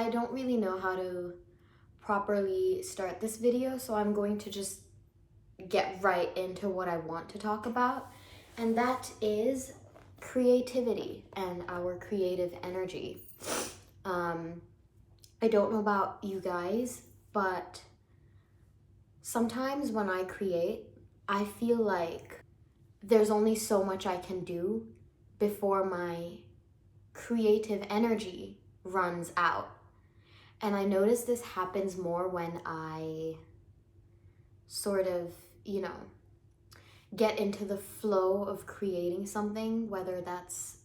I don't really know how to properly start this video, so I'm going to just get right into what I want to talk about, and that is creativity and our creative energy. I don't know about you guys, but sometimes when I create, I feel like there's only so much I can do before my creative energy runs out. And I notice this happens more when I sort of, get into the flow of creating something, whether that's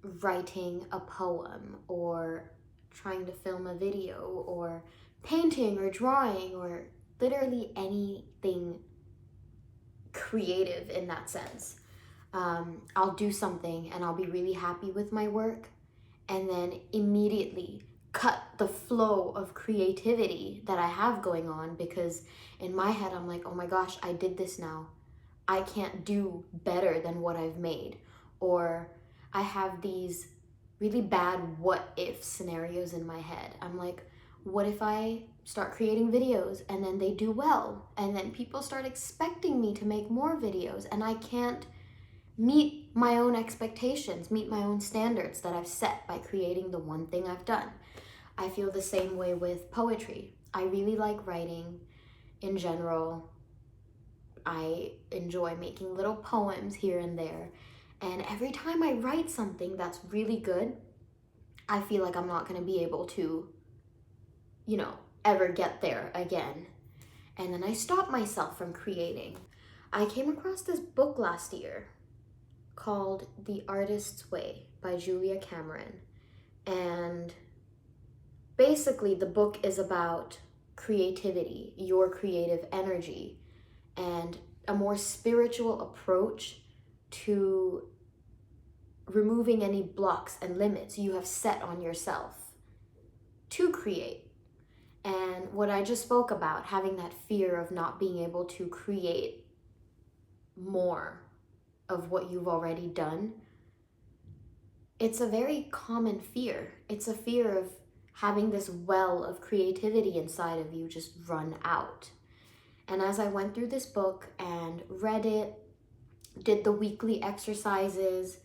writing a poem or trying to film a video or painting or drawing or literally anything creative in that sense. I'll do something and I'll be really happy with my work and then immediately cut the flow of creativity that I have going on, because in my head I'm like, oh my gosh, I did this now. I can't do better than what I've made. Or I have these really bad what if scenarios in my head. I'm like, what if I start creating videos and then they do well, and then people start expecting me to make more videos and I can't meet my own expectations, meet my own standards that I've set by creating the one thing I've done. I feel the same way with poetry. I really like writing in general. I enjoy making little poems here and there. And every time I write something that's really good, I feel like I'm not going to be able to, ever get there again. And then I stop myself from creating. I came across this book last year called The Artist's Way by Julia Cameron. And basically the book is about creativity, your creative energy, and a more spiritual approach to removing any blocks and limits you have set on yourself to create. And what I just spoke about, having that fear of not being able to create more of what you've already done, it's a very common fear. It's a fear of having this well of creativity inside of you just run out. And as I went through this book and read it, did the weekly exercises,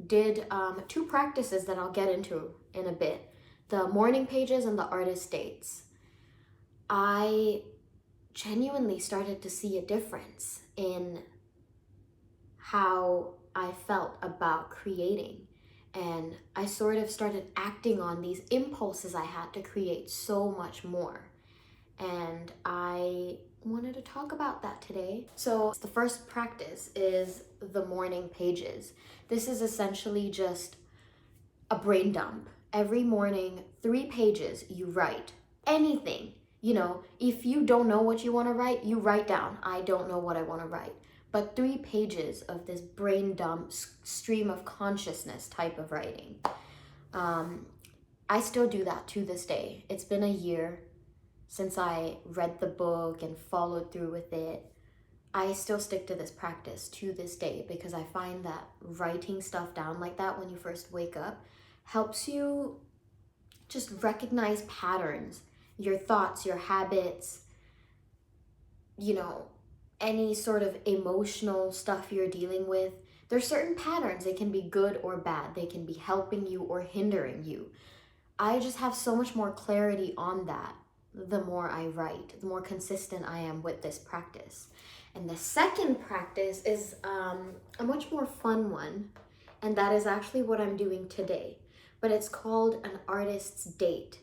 did 2 practices that I'll get into in a bit, the morning pages and the artist dates, I genuinely started to see a difference in how I felt about creating. And I sort of started acting on these impulses I had to create so much more. And I wanted to talk about that today. So the first practice is the morning pages. This is essentially just a brain dump. Every morning, 3 pages you write anything. If you don't know what you want to write, you write down, I don't know what I want to write. But 3 pages of this brain dump, stream of consciousness type of writing. I still do that to this day. It's been a year since I read the book and followed through with it. I still stick to this practice to this day because I find that writing stuff down like that when you first wake up helps you just recognize patterns, your thoughts, your habits, any sort of emotional stuff you're dealing with. There's certain patterns. They can be good or bad. They can be helping you or hindering you. I just have so much more clarity on that the more I write, the more consistent I am with this practice. And the second practice is a much more fun one, and that is actually what I'm doing today. But it's called an artist's date.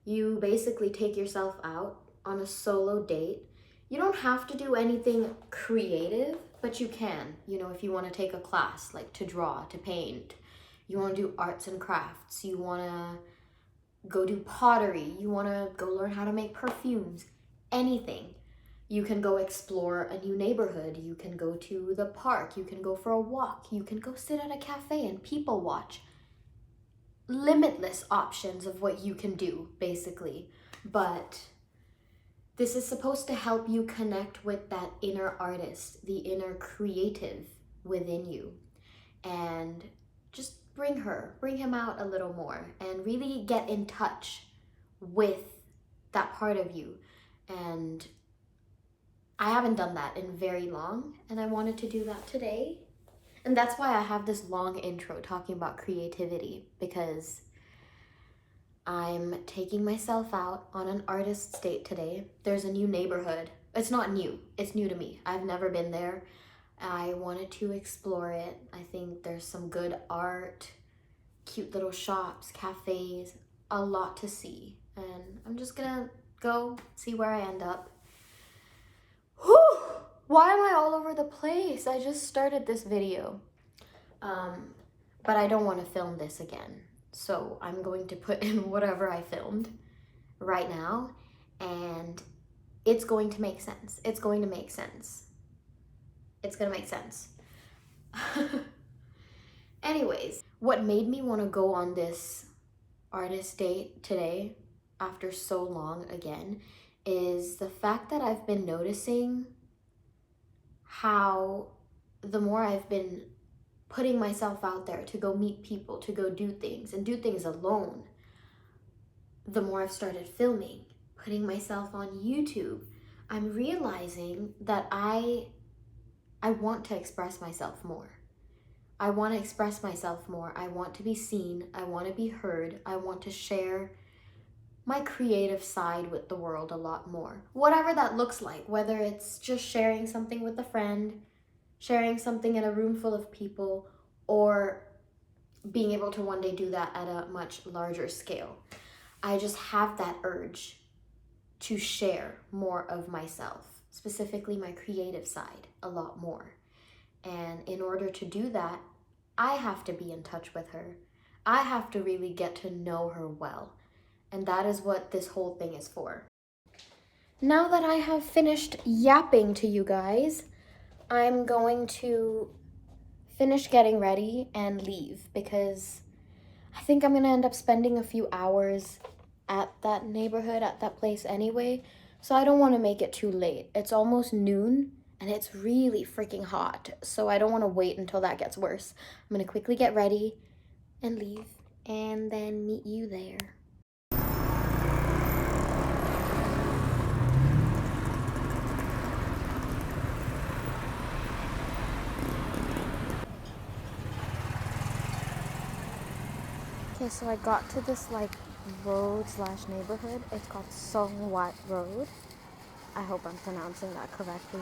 You basically take yourself out on a solo date. You don't have to do anything creative, but you can. If you want to take a class, like to draw, to paint, you want to do arts and crafts, you want to go do pottery, you want to go learn how to make perfumes, anything. You can go explore a new neighborhood, you can go to the park, you can go for a walk, you can go sit at a cafe and people watch. Limitless options of what you can do, basically. But this is supposed to help you connect with that inner artist, the inner creative within you, and just bring him out a little more and really get in touch with that part of you. And I haven't done that in very long, and I wanted to do that today. And that's why I have this long intro talking about creativity, because I'm taking myself out on an artist's date today. There's a new neighborhood. It's not new, it's new to me. I've never been there. I wanted to explore it. I think there's some good art, cute little shops, cafes, a lot to see. And I'm just gonna go see where I end up. Whew! Why am I all over the place? I just started this video. But I don't want to film this again. So I'm going to put in whatever I filmed right now, and it's going to make sense. It's going to make sense. It's gonna make sense. Anyways, what made me want to go on this artist date today after so long again is the fact that I've been noticing how the more I've been putting myself out there to go meet people, to go do things and do things alone, the more I've started filming, putting myself on YouTube, I'm realizing that I want to express myself more. I want to express myself more. I want to be seen. I want to be heard. I want to share my creative side with the world a lot more. Whatever that looks like, whether it's just sharing something with a friend, sharing something in a room full of people, or being able to one day do that at a much larger scale. I just have that urge to share more of myself, specifically my creative side, a lot more. And in order to do that, I have to be in touch with her. I have to really get to know her well. And that is what this whole thing is for. Now that I have finished yapping to you guys, I'm going to finish getting ready and leave, because I think I'm gonna end up spending a few hours at that neighborhood, at that place anyway. So I don't want to make it too late. It's almost noon and it's really freaking hot. So I don't want to wait until that gets worse. I'm gonna quickly get ready and leave and then meet you there. Okay, so I got to this like road slash neighborhood. It's called Wat Road. I hope I'm pronouncing that correctly.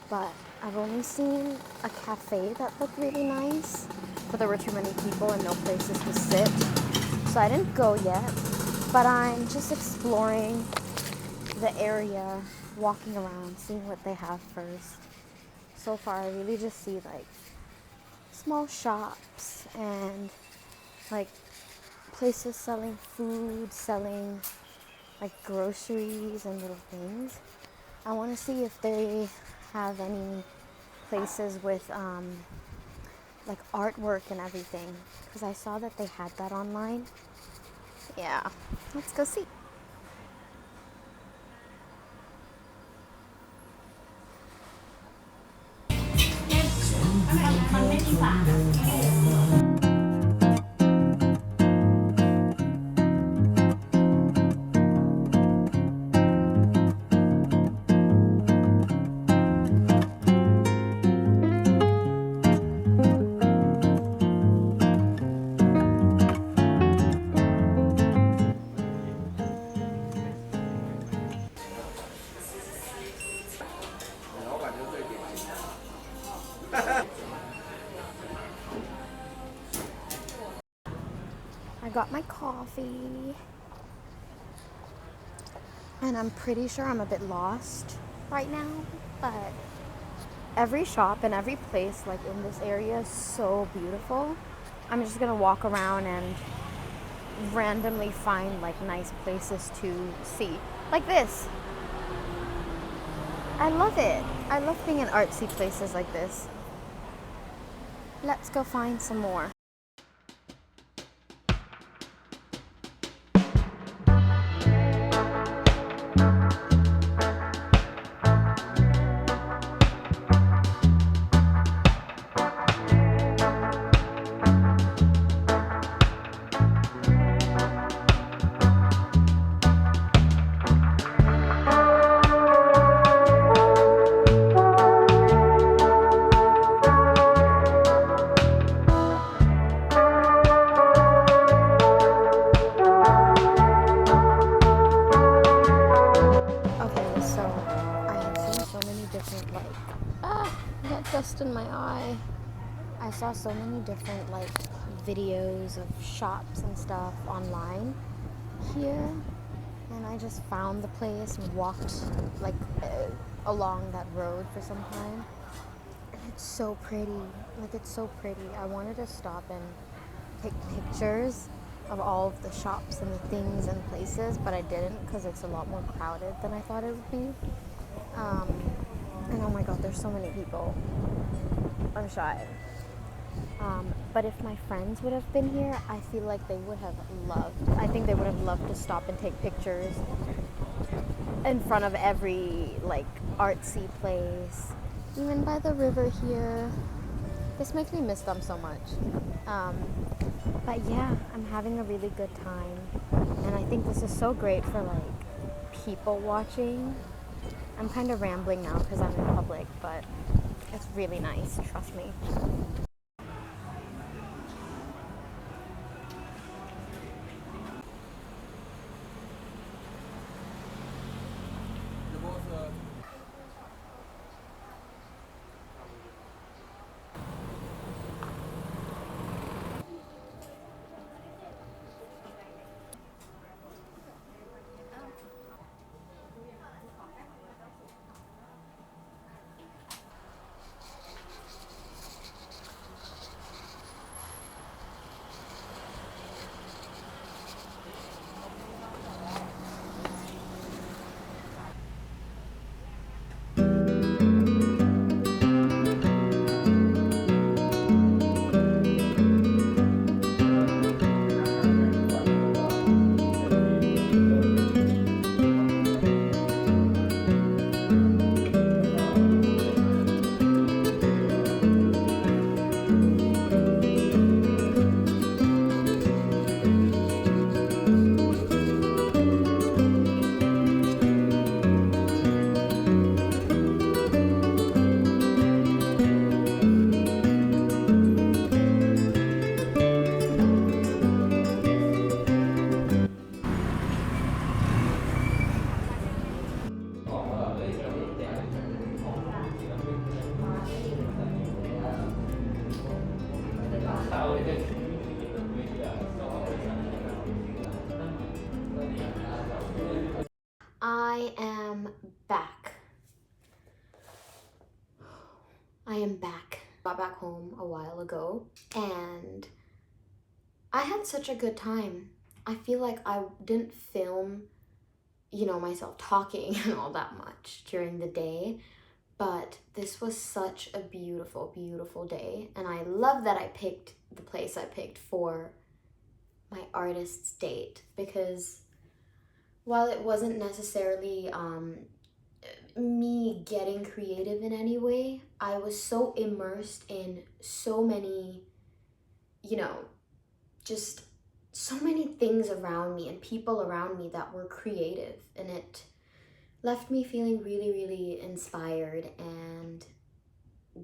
But I've only seen a cafe that looked really nice, but there were too many people and no places to sit. So I didn't go yet, but I'm just exploring the area, walking around, seeing what they have first. So far, I really just see like small shops and like places selling food, selling like groceries and little things. I want to see if they have any places with like artwork and everything, because I saw that they had that online. Yeah, let's go see. I got my coffee, and I'm pretty sure I'm a bit lost right now, but every shop and every place like in this area is so beautiful. I'm just gonna walk around and randomly find like nice places to see, like this. I love it. I love being in artsy places like this. Let's go find some more. I saw so many different like videos of shops and stuff online here, and I just found the place and walked like along that road for some time. And it's so pretty. Like, it's so pretty. I wanted to stop and take pictures of all of the shops and the things and places, but I didn't because it's a lot more crowded than I thought it would be. And oh my god, there's so many people. I'm shy. But if my friends would have been here, I feel like they would have loved. I think they would have loved to stop and take pictures in front of every like artsy place, even by the river here. This makes me miss them so much. But yeah, I'm having a really good time, and I think this is so great for like people watching. I'm kind of rambling now because I'm in public, but it's really nice, trust me. I am back. I am back. Got back home a while ago, and I had such a good time. I feel like I didn't film, myself talking and all that much during the day, but this was such a beautiful, beautiful day, and I love that I picked the place I picked for my artist's date, because while it wasn't necessarily me getting creative in any way, I was so immersed in so many, just so many things around me and people around me that were creative, and it left me feeling really, really inspired and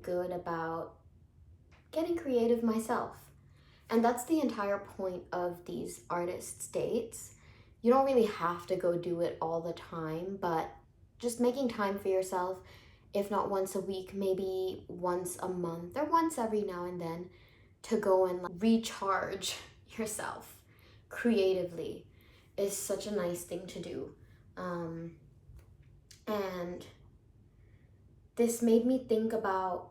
good about getting creative myself. And that's the entire point of these artists' dates. You don't really have to go do it all the time, but just making time for yourself, if not once a week, maybe once a month or once every now and then, to go and recharge yourself creatively is such a nice thing to do. And this made me think about,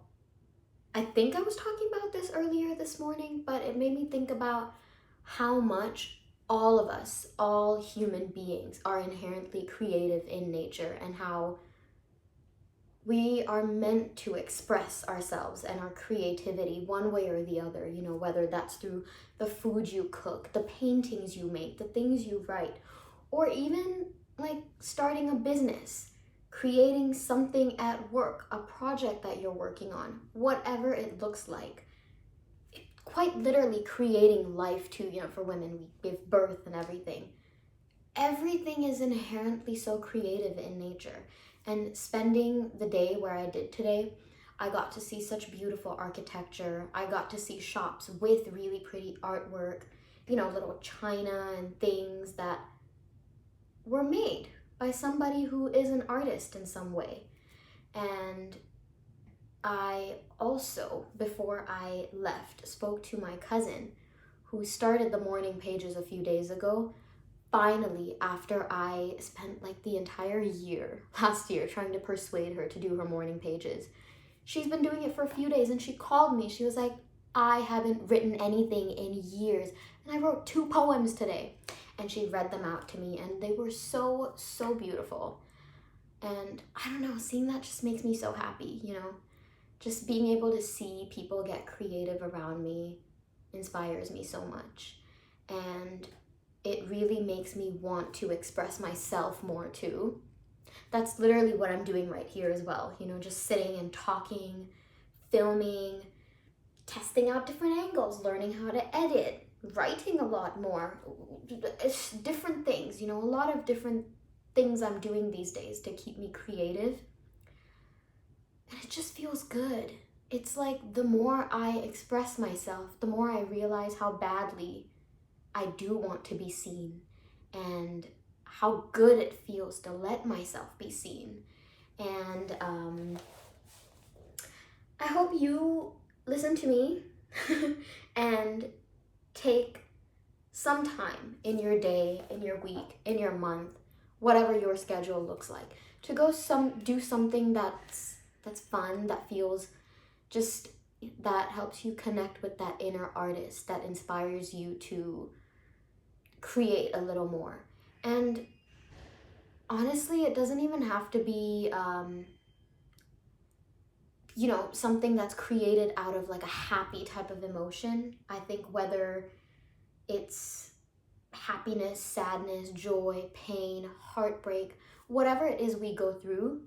I think I was talking about this earlier this morning, but it made me think about how much all of us, all human beings, are inherently creative in nature, and how we are meant to express ourselves and our creativity one way or the other, whether that's through the food you cook, the paintings you make, the things you write, or even like starting a business, creating something at work, a project that you're working on, whatever it looks like. Quite literally creating life too, for women, we give birth and everything. Everything is inherently so creative in nature. And spending the day where I did today, I got to see such beautiful architecture. I got to see shops with really pretty artwork, little china and things that were made by somebody who is an artist in some way. And I also, before I left, spoke to my cousin who started the morning pages a few days ago. Finally, after I spent like the entire year, last year, trying to persuade her to do her morning pages, she's been doing it for a few days, and she called me. She was like, I haven't written anything in years, and I wrote 2 poems today. And she read them out to me, and they were so, so beautiful. And I don't know, seeing that just makes me so happy, you know? Just being able to see people get creative around me inspires me so much. And it really makes me want to express myself more too. That's literally what I'm doing right here as well, you know, just sitting and talking, filming, testing out different angles, learning how to edit, writing a lot more, different things, you know, a lot of different things I'm doing these days to keep me creative. And it just feels good. It's like the more I express myself, the more I realize how badly I do want to be seen, and how good it feels to let myself be seen. And I hope you listen to me and take some time in your day, in your week, in your month, whatever your schedule looks like, to go do something that's fun, that feels just, that helps you connect with that inner artist, that inspires you to create a little more. And honestly, it doesn't even have to be you know, something that's created out of like a happy type of emotion. I think whether it's happiness, sadness, joy, pain, heartbreak, whatever it is we go through,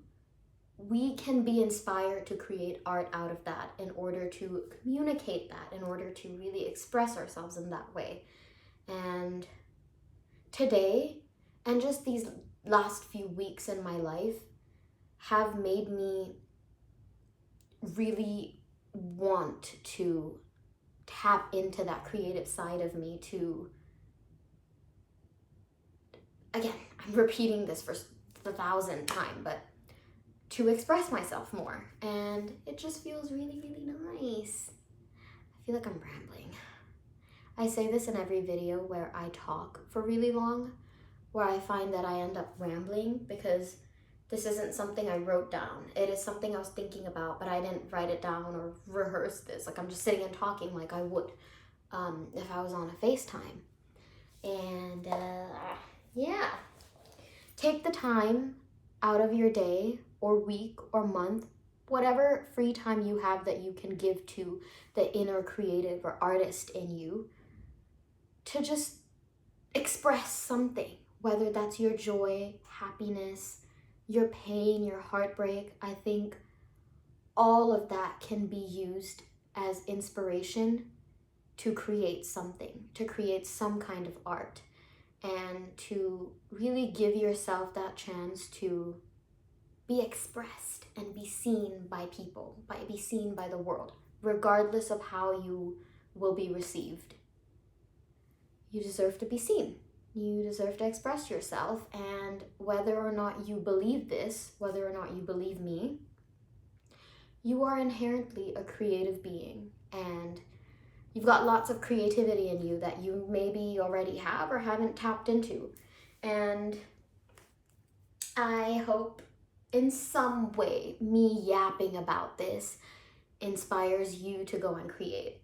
we can be inspired to create art out of that in order to communicate that, in order to really express ourselves in that way. And today, and just these last few weeks in my life, have made me really want to tap into that creative side of me, to, again, I'm repeating this for the 1,000th time, but to express myself more. And it just feels really, really nice. I feel like I'm rambling. I say this in every video where I talk for really long, where I find that I end up rambling because this isn't something I wrote down. It is something I was thinking about, but I didn't write it down or rehearse this. Like, I'm just sitting and talking like I would if I was on a FaceTime. And yeah, take the time out of your day or week or month, whatever free time you have that you can give to the inner creative or artist in you, to just express something, whether that's your joy, happiness, your pain, your heartbreak. I think all of that can be used as inspiration to create something, to create some kind of art, and to really give yourself that chance to be expressed and be seen by people, be seen by the world, regardless of how you will be received. You deserve to be seen. You deserve to express yourself, and whether or not you believe this, whether or not you believe me, you are inherently a creative being, and you've got lots of creativity in you that you maybe already have or haven't tapped into. And I hope in some way me yapping about this inspires you to go and create.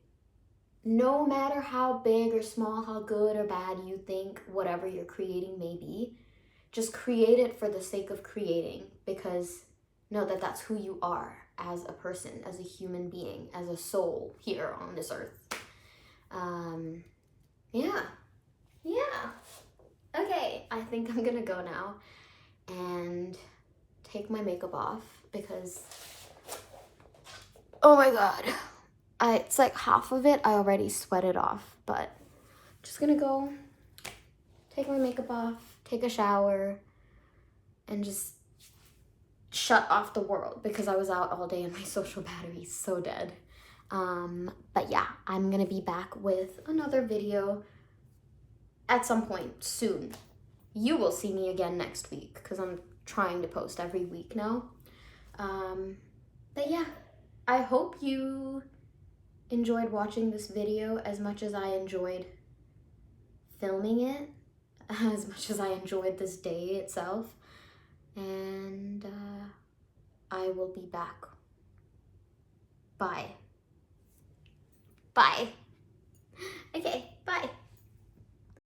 No matter how big or small, how good or bad you think whatever you're creating may be, just create it for the sake of creating, because know that that's who you are as a person, as a human being, as a soul here on this earth. Yeah. Okay, I think I'm gonna go now and take my makeup off because, oh my god, it's like half of it I already sweated off, but just gonna go take my makeup off, take a shower, and just shut off the world because I was out all day and my social battery's so dead. But yeah, I'm gonna be back with another video at some point soon. You will see me again next week because I'm trying to post every week now. But yeah, I hope you enjoyed watching this video as much as I enjoyed filming it, as much as I enjoyed this day itself. And I will be back. Bye. Bye.